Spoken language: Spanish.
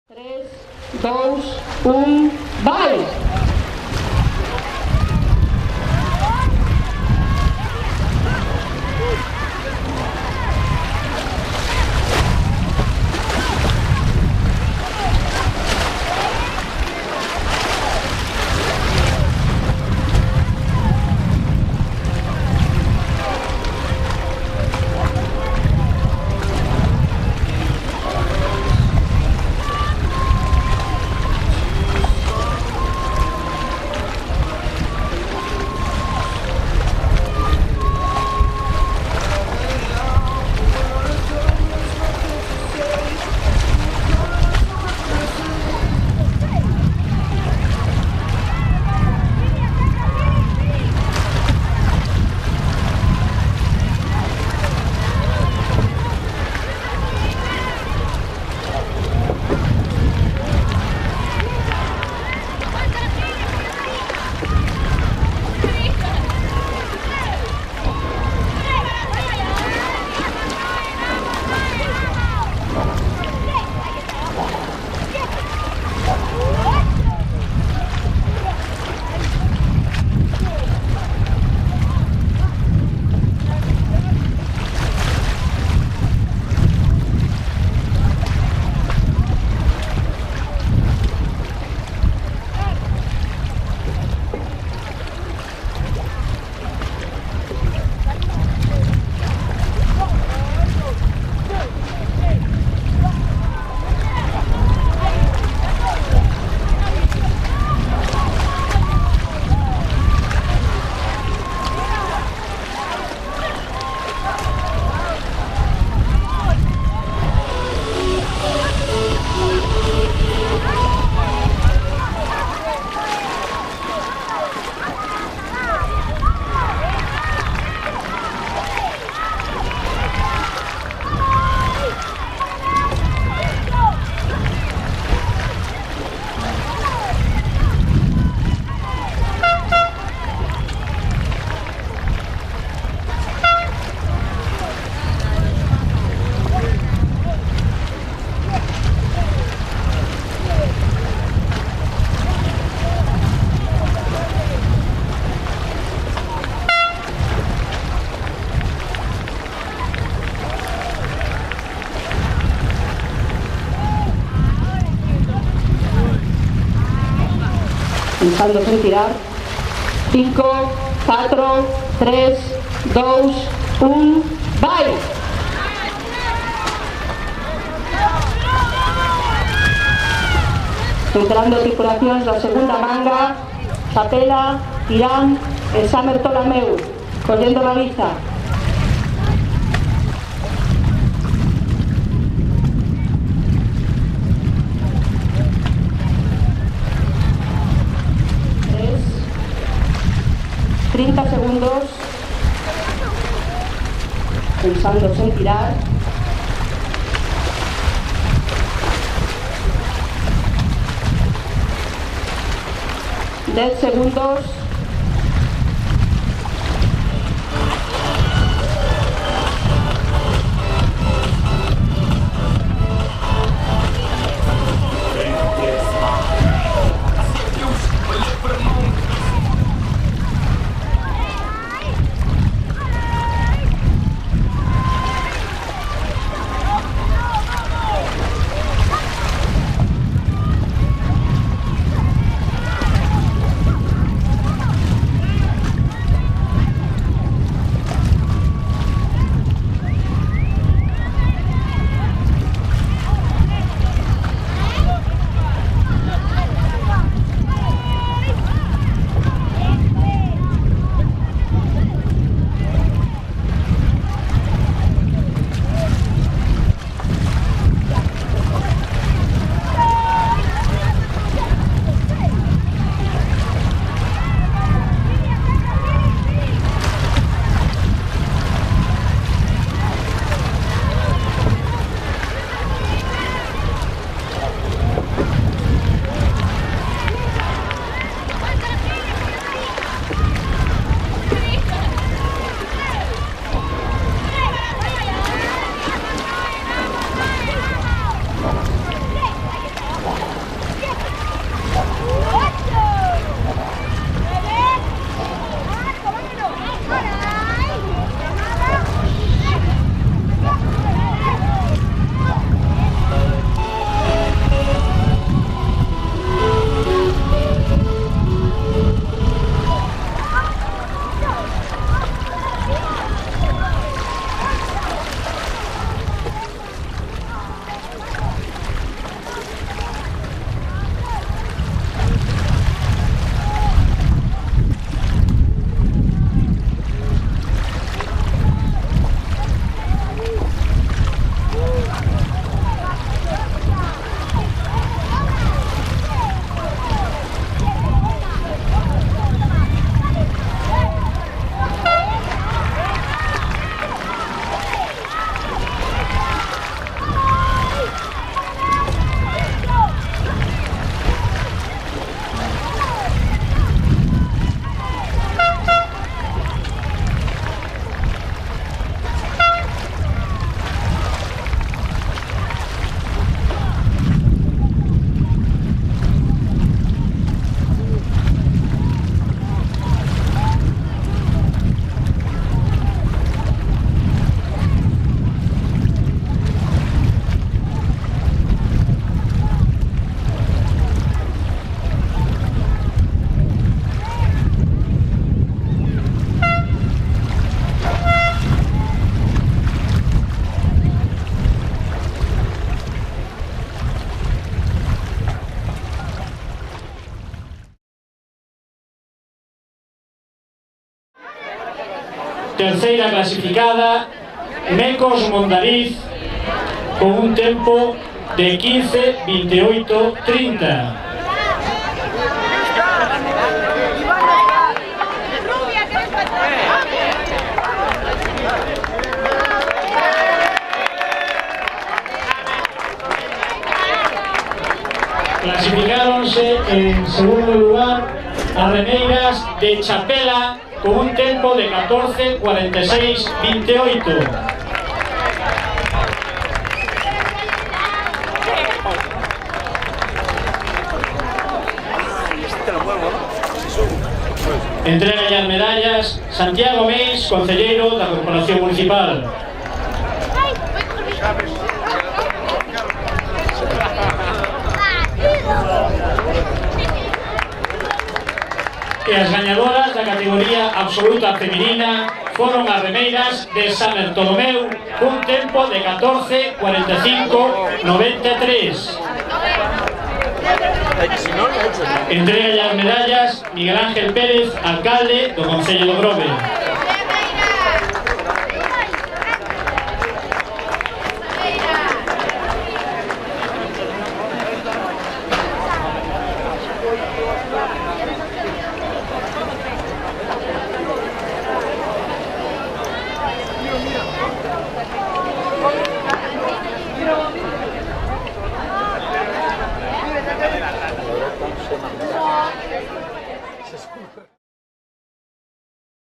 3, 2, 1, ¡vai! Pensando en tirar. 5, 4, 3, 2, 1, ¡vai! Entrando tripulacións da segunda manga, Chapela, Irán e San Bartolomeu, collendo la liza. Segundos, pulsando sin tirar. 10 segundos. Terceira clasificada, Mecos Mondariz, con un tempo de 15:28:30. Clasificáronse en segundo lugar as remeiras de Chapela con un tempo de 14:46:28. Entrega as medallas Santiago Meis, concelleiro da Corporación Municipal. E as gañadoras da categoría absoluta feminina foron as remeiras de San Bartolomeu cun tempo de 14:45:93. Entrega as medallas Miguel Ángel Pérez, alcalde do Concello do Grove.